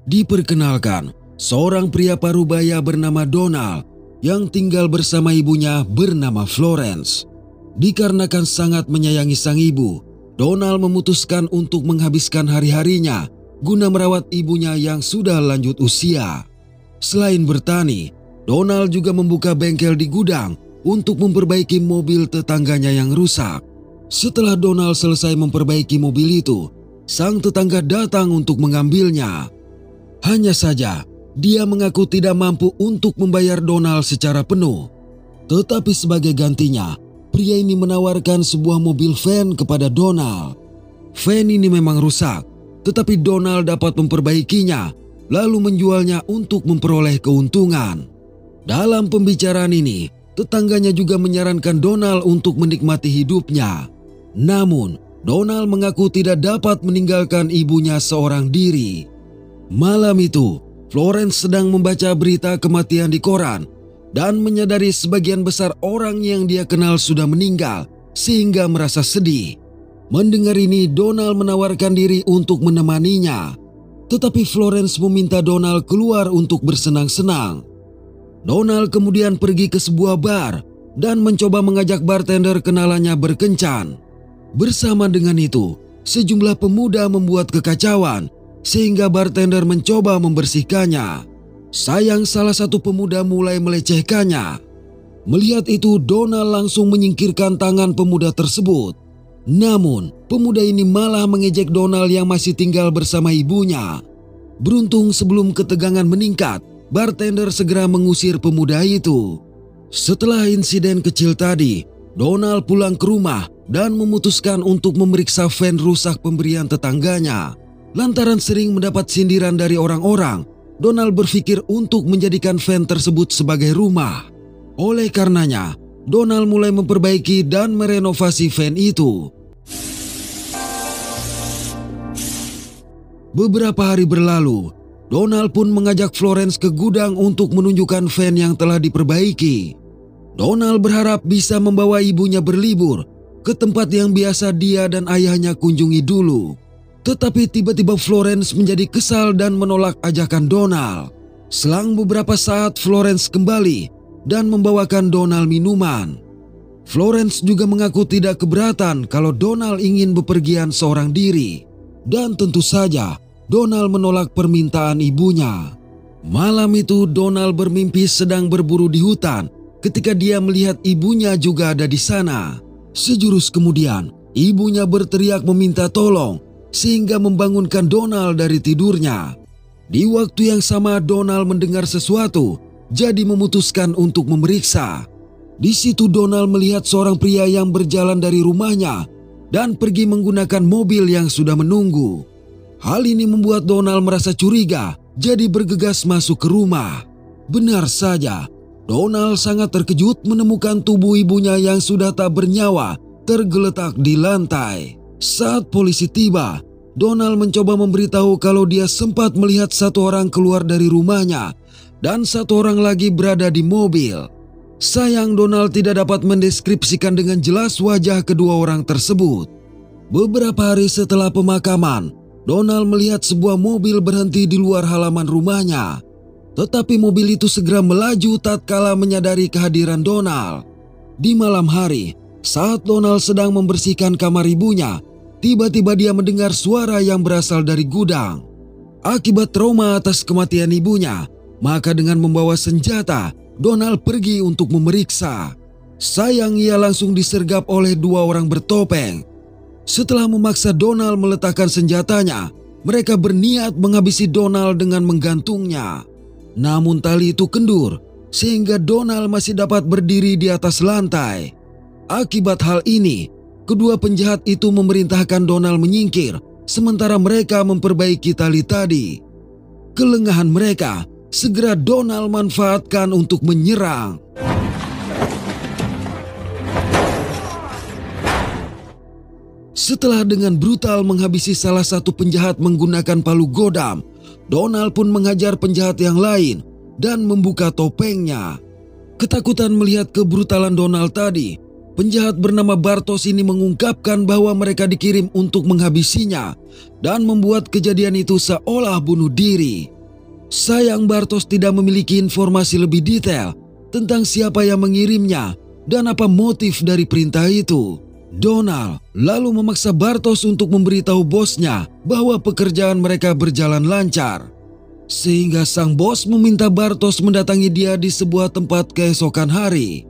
Diperkenalkan, seorang pria parubaya bernama Donald yang tinggal bersama ibunya bernama Florence. Dikarenakan sangat menyayangi sang ibu, Donald memutuskan untuk menghabiskan hari-harinya guna merawat ibunya yang sudah lanjut usia. Selain bertani, Donald juga membuka bengkel di gudang untuk memperbaiki mobil tetangganya yang rusak. Setelah Donald selesai memperbaiki mobil itu, sang tetangga datang untuk mengambilnya. Hanya saja, dia mengaku tidak mampu untuk membayar Donald secara penuh. Tetapi sebagai gantinya, pria ini menawarkan sebuah mobil van kepada Donald. Van ini memang rusak, tetapi Donald dapat memperbaikinya, lalu menjualnya untuk memperoleh keuntungan. Dalam pembicaraan ini, tetangganya juga menyarankan Donald untuk menikmati hidupnya. Namun, Donald mengaku tidak dapat meninggalkan ibunya seorang diri. Malam itu, Florence sedang membaca berita kematian di koran dan menyadari sebagian besar orang yang dia kenal sudah meninggal sehingga merasa sedih. Mendengar ini, Donald menawarkan diri untuk menemaninya. Tetapi Florence meminta Donald keluar untuk bersenang-senang. Donald kemudian pergi ke sebuah bar dan mencoba mengajak bartender kenalannya berkencan. Bersama dengan itu, sejumlah pemuda membuat kekacauan sehingga bartender mencoba membersihkannya. Sayang, salah satu pemuda mulai melecehkannya. Melihat itu, Donald langsung menyingkirkan tangan pemuda tersebut. Namun, pemuda ini malah mengejek Donald yang masih tinggal bersama ibunya. Beruntung sebelum ketegangan meningkat, bartender segera mengusir pemuda itu. Setelah insiden kecil tadi, Donald pulang ke rumah dan memutuskan untuk memeriksa van rusak pemberian tetangganya. Lantaran sering mendapat sindiran dari orang-orang, Donald berpikir untuk menjadikan van tersebut sebagai rumah. Oleh karenanya, Donald mulai memperbaiki dan merenovasi van itu. Beberapa hari berlalu, Donald pun mengajak Florence ke gudang untuk menunjukkan van yang telah diperbaiki. Donald berharap bisa membawa ibunya berlibur ke tempat yang biasa dia dan ayahnya kunjungi dulu. Tetapi tiba-tiba Florence menjadi kesal dan menolak ajakan Donald. Selang beberapa saat, Florence kembali dan membawakan Donald minuman. Florence juga mengaku tidak keberatan kalau Donald ingin bepergian seorang diri. Dan tentu saja, Donald menolak permintaan ibunya. Malam itu, Donald bermimpi sedang berburu di hutan ketika dia melihat ibunya juga ada di sana. Sejurus kemudian, ibunya berteriak meminta tolong sehingga membangunkan Donald dari tidurnya. Di waktu yang sama, Donald mendengar sesuatu, jadi memutuskan untuk memeriksa. Di situ Donald melihat seorang pria yang berjalan dari rumahnya dan pergi menggunakan mobil yang sudah menunggu. Hal ini membuat Donald merasa curiga, jadi bergegas masuk ke rumah. Benar saja, Donald sangat terkejut menemukan tubuh ibunya yang sudah tak bernyawa tergeletak di lantai. Saat polisi tiba, Donald mencoba memberitahu kalau dia sempat melihat satu orang keluar dari rumahnya dan satu orang lagi berada di mobil. Sayang, Donald tidak dapat mendeskripsikan dengan jelas wajah kedua orang tersebut. Beberapa hari setelah pemakaman, Donald melihat sebuah mobil berhenti di luar halaman rumahnya. Tetapi mobil itu segera melaju tatkala menyadari kehadiran Donald. Di malam hari, saat Donald sedang membersihkan kamar ibunya, tiba-tiba dia mendengar suara yang berasal dari gudang. Akibat trauma atas kematian ibunya, maka dengan membawa senjata, Donald pergi untuk memeriksa. Sayang, ia langsung disergap oleh dua orang bertopeng. Setelah memaksa Donald meletakkan senjatanya, mereka berniat menghabisi Donald dengan menggantungnya. Namun tali itu kendur, sehingga Donald masih dapat berdiri di atas lantai. Akibat hal ini, kedua penjahat itu memerintahkan Donald menyingkir, sementara mereka memperbaiki tali tadi. Kelengahan mereka segera Donald manfaatkan untuk menyerang. Setelah dengan brutal menghabisi salah satu penjahat menggunakan palu godam, Donald pun menghajar penjahat yang lain dan membuka topengnya. Ketakutan melihat kebrutalan Donald tadi, penjahat bernama Bartos ini mengungkapkan bahwa mereka dikirim untuk menghabisinya dan membuat kejadian itu seolah bunuh diri. Sayang Bartos tidak memiliki informasi lebih detail tentang siapa yang mengirimnya dan apa motif dari perintah itu. Donald lalu memaksa Bartos untuk memberitahu bosnya bahwa pekerjaan mereka berjalan lancar. Sehingga sang bos meminta Bartos mendatangi dia di sebuah tempat keesokan hari.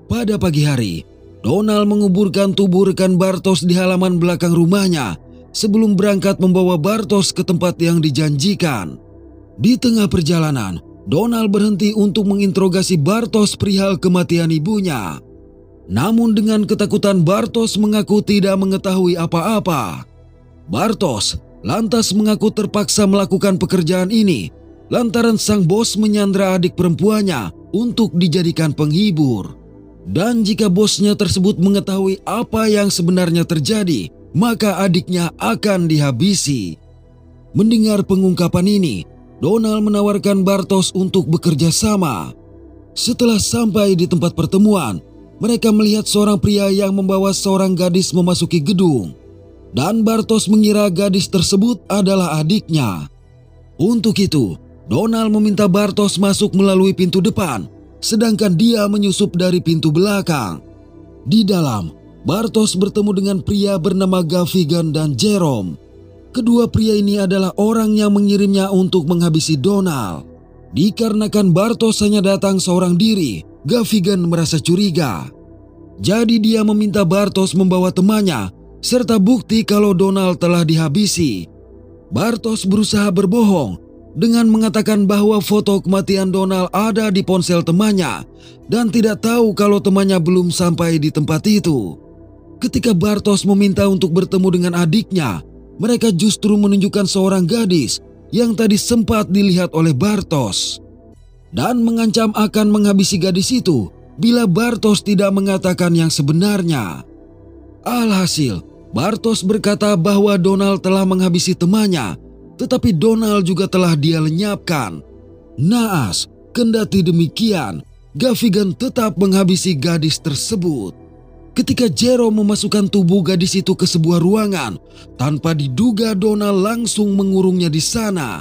Pada pagi hari, Donald menguburkan tubuh rekan Bartos di halaman belakang rumahnya sebelum berangkat membawa Bartos ke tempat yang dijanjikan. Di tengah perjalanan, Donald berhenti untuk menginterogasi Bartos perihal kematian ibunya. Namun dengan ketakutan, Bartos mengaku tidak mengetahui apa-apa. Bartos lantas mengaku terpaksa melakukan pekerjaan ini lantaran sang bos menyandra adik perempuannya untuk dijadikan penghibur. Dan jika bosnya tersebut mengetahui apa yang sebenarnya terjadi, maka adiknya akan dihabisi. Mendengar pengungkapan ini, Donald menawarkan Bartos untuk bekerja sama. Setelah sampai di tempat pertemuan, mereka melihat seorang pria yang membawa seorang gadis memasuki gedung. Dan Bartos mengira gadis tersebut adalah adiknya. Untuk itu, Donald meminta Bartos masuk melalui pintu depan, sedangkan dia menyusup dari pintu belakang. Di dalam, Bartos bertemu dengan pria bernama Gavigan dan Jerome. Kedua pria ini adalah orang yang mengirimnya untuk menghabisi Donald. Dikarenakan Bartos hanya datang seorang diri, Gavigan merasa curiga. Jadi dia meminta Bartos membawa temannya serta bukti kalau Donald telah dihabisi. Bartos berusaha berbohong dengan mengatakan bahwa foto kematian Donald ada di ponsel temannya dan tidak tahu kalau temannya belum sampai di tempat itu. Ketika Bartos meminta untuk bertemu dengan adiknya, mereka justru menunjukkan seorang gadis yang tadi sempat dilihat oleh Bartos dan mengancam akan menghabisi gadis itu bila Bartos tidak mengatakan yang sebenarnya. Alhasil, Bartos berkata bahwa Donald telah menghabisi temannya, tetapi Donald juga telah dia lenyapkan. Naas, kendati demikian, Gavigan tetap menghabisi gadis tersebut. Ketika Jerome memasukkan tubuh gadis itu ke sebuah ruangan, tanpa diduga Donald langsung mengurungnya di sana.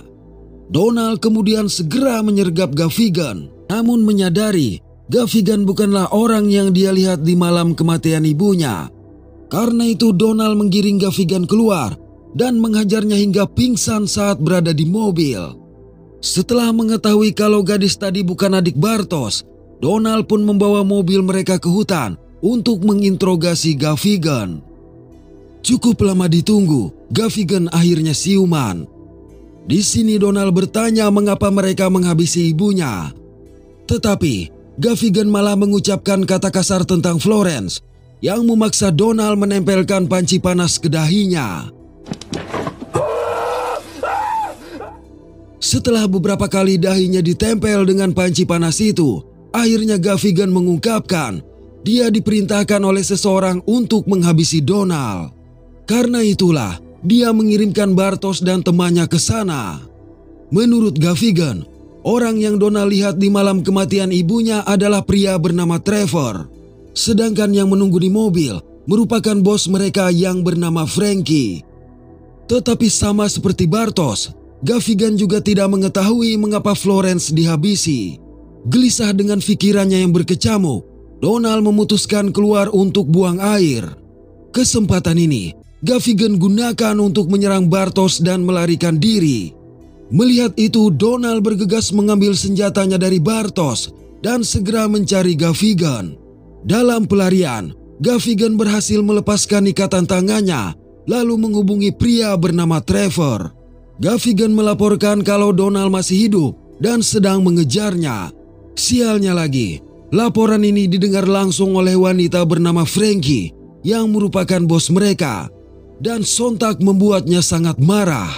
Donald kemudian segera menyergap Gavigan, namun menyadari Gavigan bukanlah orang yang dia lihat di malam kematian ibunya. Karena itu Donald menggiring Gavigan keluar dan menghajarnya hingga pingsan saat berada di mobil. Setelah mengetahui kalau gadis tadi bukan adik Bartos, Donald pun membawa mobil mereka ke hutan untuk menginterogasi Gavigan. Cukup lama ditunggu, Gavigan akhirnya siuman. Di sini Donald bertanya mengapa mereka menghabisi ibunya. Tetapi Gavigan malah mengucapkan kata kasar tentang Florence yang memaksa Donald menempelkan panci panas ke dahinya. Setelah beberapa kali dahinya ditempel dengan panci panas itu, akhirnya Gavigan mengungkapkan dia diperintahkan oleh seseorang untuk menghabisi Donald. Karena itulah dia mengirimkan Bartos dan temannya ke sana. Menurut Gavigan, orang yang Donald lihat di malam kematian ibunya adalah pria bernama Trevor. Sedangkan yang menunggu di mobil merupakan bos mereka yang bernama Frankie. Tetapi sama seperti Bartos, Gavigan juga tidak mengetahui mengapa Florence dihabisi. Gelisah dengan pikirannya yang berkecamuk, Donald memutuskan keluar untuk buang air. Kesempatan ini, Gavigan gunakan untuk menyerang Bartos dan melarikan diri. Melihat itu, Donald bergegas mengambil senjatanya dari Bartos dan segera mencari Gavigan. Dalam pelarian, Gavigan berhasil melepaskan ikatan tangannya, lalu menghubungi pria bernama Trevor. Gavigan melaporkan kalau Donald masih hidup dan sedang mengejarnya. Sialnya lagi, laporan ini didengar langsung oleh wanita bernama Frankie yang merupakan bos mereka dan sontak membuatnya sangat marah.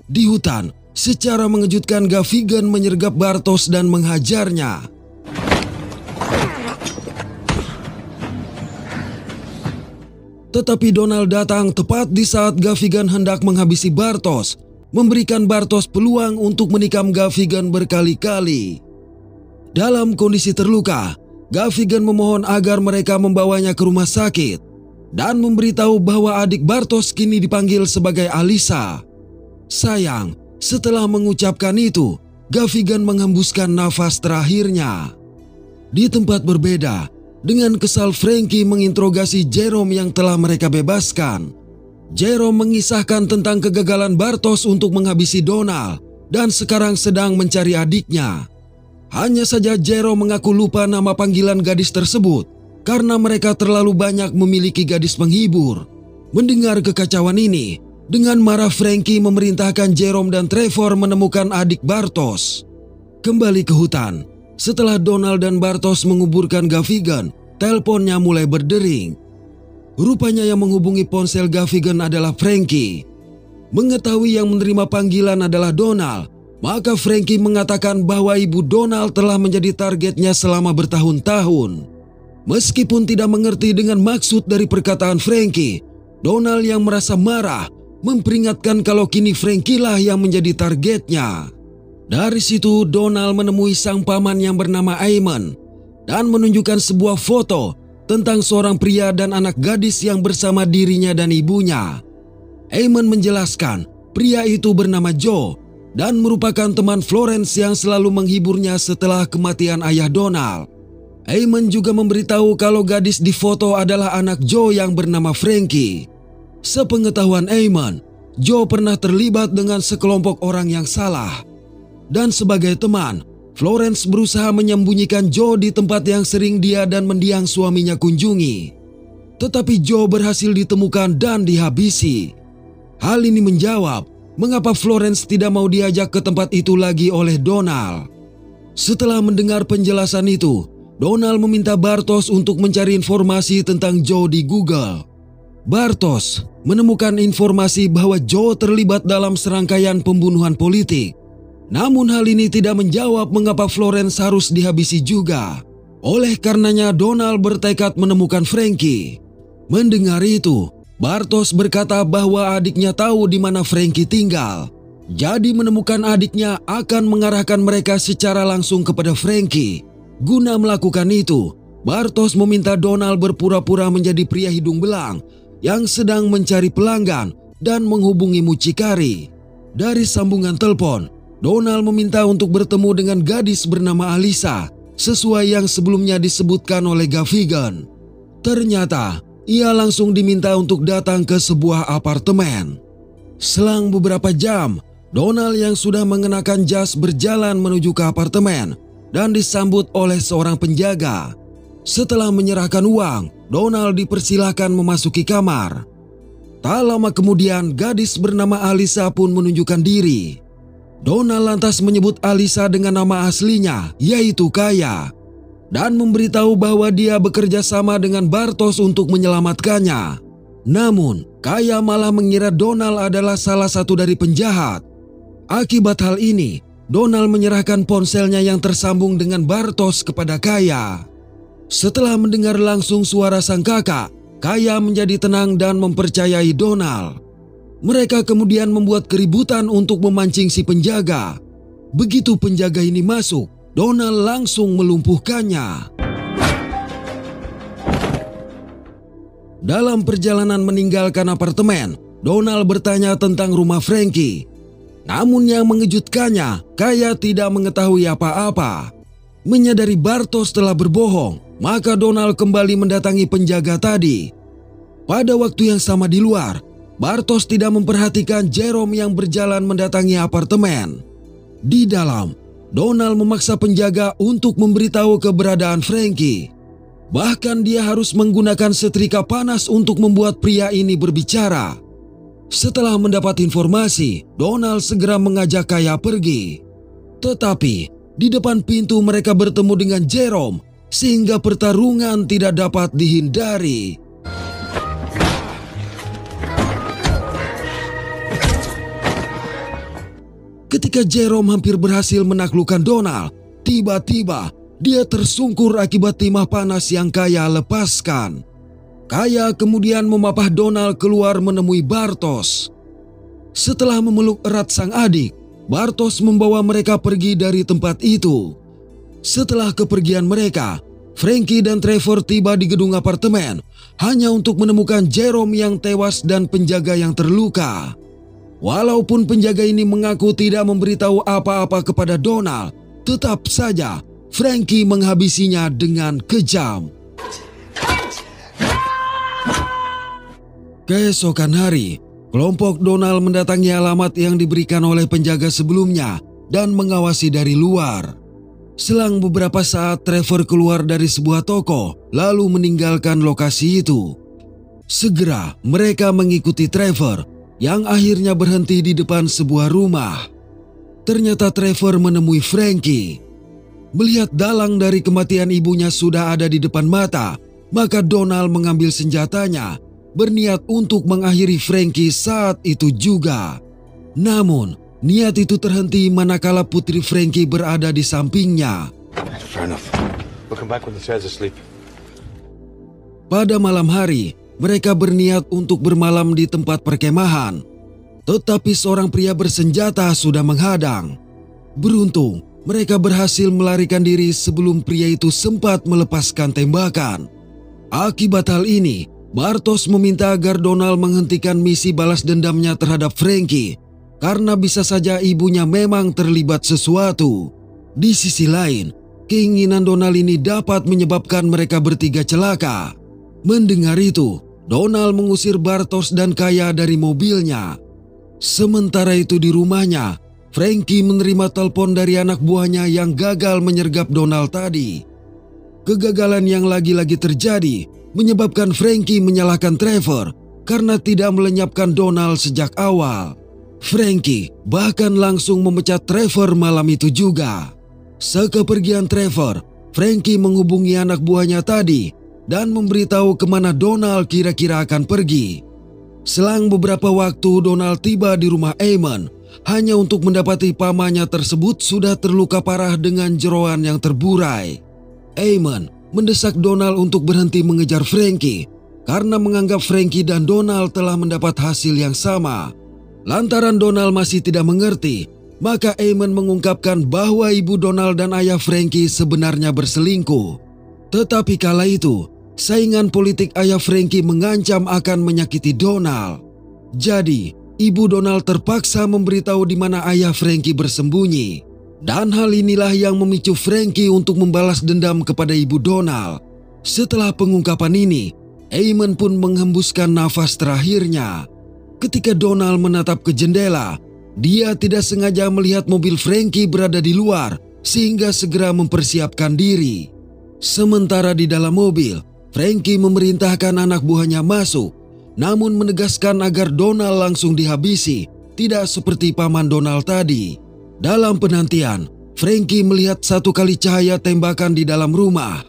Di hutan, secara mengejutkan Gavigan menyergap Bartos dan menghajarnya. Tetapi Donald datang tepat di saat Gavigan hendak menghabisi Bartos, memberikan Bartos peluang untuk menikam Gavigan berkali-kali. Dalam kondisi terluka, Gavigan memohon agar mereka membawanya ke rumah sakit dan memberitahu bahwa adik Bartos kini dipanggil sebagai Alisa. Sayang, Setelah mengucapkan itu, Gaffigan menghembuskan nafas terakhirnya. Di tempat berbeda, dengan kesal Frankie menginterogasi Jerome yang telah mereka bebaskan. Jerome mengisahkan tentang kegagalan Bartosz untuk menghabisi Donald dan sekarang sedang mencari adiknya. Hanya saja Jerome mengaku lupa nama panggilan gadis tersebut karena mereka terlalu banyak memiliki gadis penghibur. Mendengar kekacauan ini, dengan marah Frankie memerintahkan Jerome dan Trevor menemukan adik Bartosz. Kembali ke hutan, setelah Donald dan Bartosz menguburkan Gaffigan, teleponnya mulai berdering. Rupanya yang menghubungi ponsel Gaffigan adalah Frankie. Mengetahui yang menerima panggilan adalah Donald, maka Frankie mengatakan bahwa ibu Donald telah menjadi targetnya selama bertahun-tahun. Meskipun tidak mengerti dengan maksud dari perkataan Frankie, Donald yang merasa marah memperingatkan kalau kini Frankie lah yang menjadi targetnya. Dari situ Donald menemui sang paman yang bernama Eamon dan menunjukkan sebuah foto tentang seorang pria dan anak gadis yang bersama dirinya dan ibunya. Eamon menjelaskan pria itu bernama Joe dan merupakan teman Florence yang selalu menghiburnya setelah kematian ayah Donald. Eamon juga memberitahu kalau gadis di foto adalah anak Joe yang bernama Frankie. Sepengetahuan Eamon, Joe pernah terlibat dengan sekelompok orang yang salah. Dan sebagai teman, Florence berusaha menyembunyikan Joe di tempat yang sering dia dan mendiang suaminya kunjungi. Tetapi Joe berhasil ditemukan dan dihabisi. Hal ini menjawab mengapa Florence tidak mau diajak ke tempat itu lagi oleh Donald. Setelah mendengar penjelasan itu, Donald meminta Bartosz untuk mencari informasi tentang Joe di Google. Bartosz menemukan informasi bahwa Joe terlibat dalam serangkaian pembunuhan politik. Namun hal ini tidak menjawab mengapa Florence harus dihabisi juga. Oleh karenanya Donald bertekad menemukan Frankie. Mendengar itu, Bartosz berkata bahwa adiknya tahu di mana Frankie tinggal. Jadi menemukan adiknya akan mengarahkan mereka secara langsung kepada Frankie. Guna melakukan itu, Bartosz meminta Donald berpura-pura menjadi pria hidung belang yang sedang mencari pelanggan dan menghubungi mucikari. Dari sambungan telepon, Donald meminta untuk bertemu dengan gadis bernama Alyssa, sesuai yang sebelumnya disebutkan oleh Gaffigan. Ternyata, ia langsung diminta untuk datang ke sebuah apartemen. Selang beberapa jam, Donald yang sudah mengenakan jas berjalan menuju ke apartemen dan disambut oleh seorang penjaga. Setelah menyerahkan uang, Donald dipersilahkan memasuki kamar. Tak lama kemudian, gadis bernama Alyssa pun menunjukkan diri. Donald lantas menyebut Alyssa dengan nama aslinya, yaitu Kaya, dan memberitahu bahwa dia bekerja sama dengan Bartosz untuk menyelamatkannya. Namun, Kaya malah mengira Donald adalah salah satu dari penjahat. Akibat hal ini, Donald menyerahkan ponselnya yang tersambung dengan Bartosz kepada Kaya. Setelah mendengar langsung suara sang kakak, Kaya menjadi tenang dan mempercayai Donald. Mereka kemudian membuat keributan untuk memancing si penjaga. Begitu penjaga ini masuk, Donald langsung melumpuhkannya. Dalam perjalanan meninggalkan apartemen, Donald bertanya tentang rumah Frankie. Namun yang mengejutkannya, Kaya tidak mengetahui apa-apa. Menyadari Bartosz telah berbohong, maka Donald kembali mendatangi penjaga tadi. Pada waktu yang sama di luar, Bartosz tidak memperhatikan Jerome yang berjalan mendatangi apartemen. Di dalam, Donald memaksa penjaga untuk memberitahu keberadaan Frankie. Bahkan dia harus menggunakan setrika panas untuk membuat pria ini berbicara. Setelah mendapat informasi, Donald segera mengajak Kaya pergi. Tetapi, di depan pintu mereka bertemu dengan Jerome, sehingga pertarungan tidak dapat dihindari. Ketika Jerome hampir berhasil menaklukkan Donald, tiba-tiba dia tersungkur akibat timah panas yang Kaya lepaskan. Kaya kemudian memapah Donald keluar menemui Bartosz. Setelah memeluk erat sang adik, Bartosz membawa mereka pergi dari tempat itu. Setelah kepergian mereka, Frankie dan Trevor tiba di gedung apartemen hanya untuk menemukan Jerome yang tewas dan penjaga yang terluka. Walaupun penjaga ini mengaku tidak memberitahu apa-apa kepada Donald, tetap saja Frankie menghabisinya dengan kejam. Keesokan hari, kelompok Donald mendatangi alamat yang diberikan oleh penjaga sebelumnya dan mengawasi dari luar. Selang beberapa saat, Trevor keluar dari sebuah toko lalu meninggalkan lokasi itu. Segera mereka mengikuti Trevor yang akhirnya berhenti di depan sebuah rumah. Ternyata Trevor menemui Frankie. Melihat dalang dari kematian ibunya sudah ada di depan mata, maka Donald mengambil senjatanya, berniat untuk mengakhiri Frankie saat itu juga. Namun, niat itu terhenti manakala putri Frankie berada di sampingnya. Pada malam hari, mereka berniat untuk bermalam di tempat perkemahan. Tetapi seorang pria bersenjata sudah menghadang. Beruntung, mereka berhasil melarikan diri sebelum pria itu sempat melepaskan tembakan. Akibat hal ini, Bartos meminta agar Donald menghentikan misi balas dendamnya terhadap Frankie, karena bisa saja ibunya memang terlibat sesuatu. Di sisi lain, keinginan Donald ini dapat menyebabkan mereka bertiga celaka. Mendengar itu, Donald mengusir Bartos dan Kaya dari mobilnya. Sementara itu di rumahnya, Frankie menerima telepon dari anak buahnya yang gagal menyergap Donald tadi. Kegagalan yang lagi-lagi terjadi menyebabkan Frankie menyalahkan Trevor karena tidak melenyapkan Donald sejak awal. Frankie bahkan langsung memecat Trevor malam itu juga. Sekepergian Trevor, Frankie menghubungi anak buahnya tadi dan memberitahu kemana Donald kira-kira akan pergi. Selang beberapa waktu, Donald tiba di rumah Eamon hanya untuk mendapati pamannya tersebut sudah terluka parah dengan jeroan yang terburai. Eamon mendesak Donald untuk berhenti mengejar Frankie karena menganggap Frankie dan Donald telah mendapat hasil yang sama. Lantaran Donald masih tidak mengerti, maka Eamon mengungkapkan bahwa ibu Donald dan ayah Frankie sebenarnya berselingkuh. Tetapi kala itu, saingan politik ayah Frankie mengancam akan menyakiti Donald. Jadi, ibu Donald terpaksa memberitahu di mana ayah Frankie bersembunyi. Dan hal inilah yang memicu Frankie untuk membalas dendam kepada ibu Donald. Setelah pengungkapan ini, Eamon pun menghembuskan nafas terakhirnya. Ketika Donald menatap ke jendela, dia tidak sengaja melihat mobil Frankie berada di luar sehingga segera mempersiapkan diri. Sementara di dalam mobil, Frankie memerintahkan anak buahnya masuk, namun menegaskan agar Donald langsung dihabisi, tidak seperti paman Donald tadi. Dalam penantian, Frankie melihat satu kali cahaya tembakan di dalam rumah.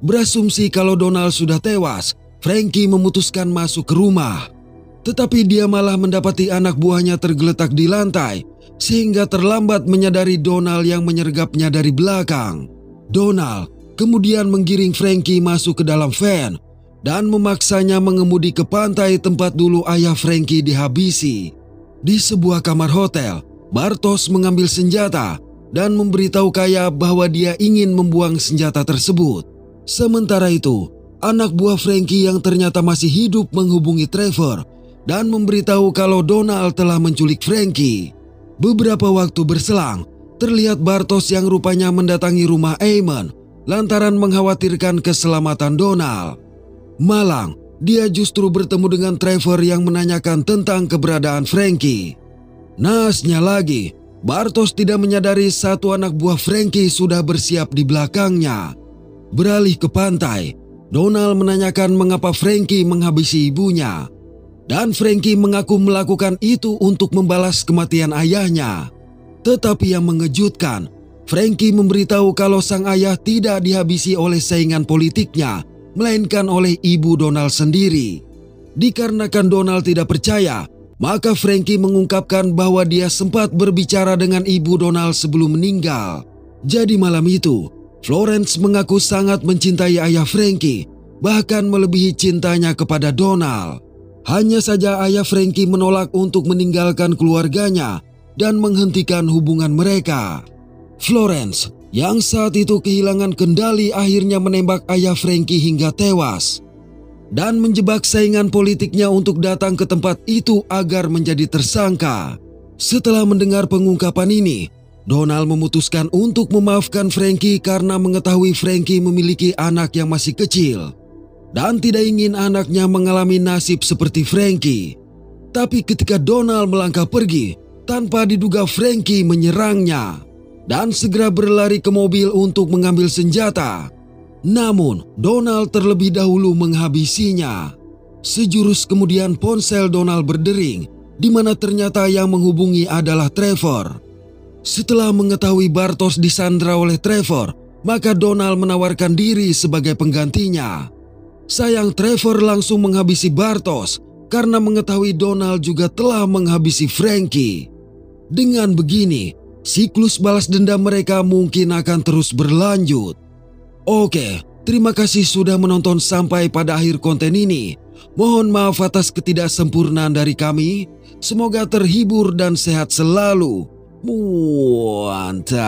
Berasumsi kalau Donald sudah tewas, Frankie memutuskan masuk ke rumah. Tetapi dia malah mendapati anak buahnya tergeletak di lantai, sehingga terlambat menyadari Donald yang menyergapnya dari belakang. Donald kemudian menggiring Frankie masuk ke dalam van dan memaksanya mengemudi ke pantai tempat dulu ayah Frankie dihabisi. Di sebuah kamar hotel, Bartos mengambil senjata dan memberitahu Kaya bahwa dia ingin membuang senjata tersebut. Sementara itu, anak buah Frankie yang ternyata masih hidup menghubungi Trevor dan memberitahu kalau Donald telah menculik Frankie. Beberapa waktu berselang, terlihat Bartos yang rupanya mendatangi rumah Eamon lantaran mengkhawatirkan keselamatan Donald. Malang, dia justru bertemu dengan Trevor yang menanyakan tentang keberadaan Frankie. Naasnya lagi, Bartos tidak menyadari satu anak buah Frankie sudah bersiap di belakangnya. Beralih ke pantai, Donald menanyakan mengapa Frankie menghabisi ibunya. Dan Frankie mengaku melakukan itu untuk membalas kematian ayahnya. Tetapi yang mengejutkan, Frankie memberitahu kalau sang ayah tidak dihabisi oleh saingan politiknya, melainkan oleh ibu Donald sendiri. Dikarenakan Donald tidak percaya, maka Frankie mengungkapkan bahwa dia sempat berbicara dengan ibu Donald sebelum meninggal. Jadi malam itu, Florence mengaku sangat mencintai ayah Frankie, bahkan melebihi cintanya kepada Donald. Hanya saja ayah Frankie menolak untuk meninggalkan keluarganya dan menghentikan hubungan mereka. Florence yang saat itu kehilangan kendali akhirnya menembak ayah Frankie hingga tewas. dan menjebak saingan politiknya untuk datang ke tempat itu agar menjadi tersangka. Setelah mendengar pengungkapan ini, Donald memutuskan untuk memaafkan Frankie karena mengetahui Frankie memiliki anak yang masih kecil dan tidak ingin anaknya mengalami nasib seperti Frankie. Tapi ketika Donald melangkah pergi, tanpa diduga Frankie menyerangnya dan segera berlari ke mobil untuk mengambil senjata. Namun, Donald terlebih dahulu menghabisinya. Sejurus kemudian ponsel Donald berdering, di mana ternyata yang menghubungi adalah Trevor. Setelah mengetahui Bartosz disandra oleh Trevor, maka Donald menawarkan diri sebagai penggantinya. Sayang, Trevor langsung menghabisi Bartosz karena mengetahui Donald juga telah menghabisi Frankie. Dengan begini, siklus balas dendam mereka mungkin akan terus berlanjut. Oke, terima kasih sudah menonton sampai pada akhir konten ini. Mohon maaf atas ketidaksempurnaan dari kami. Semoga terhibur dan sehat selalu. Mantap.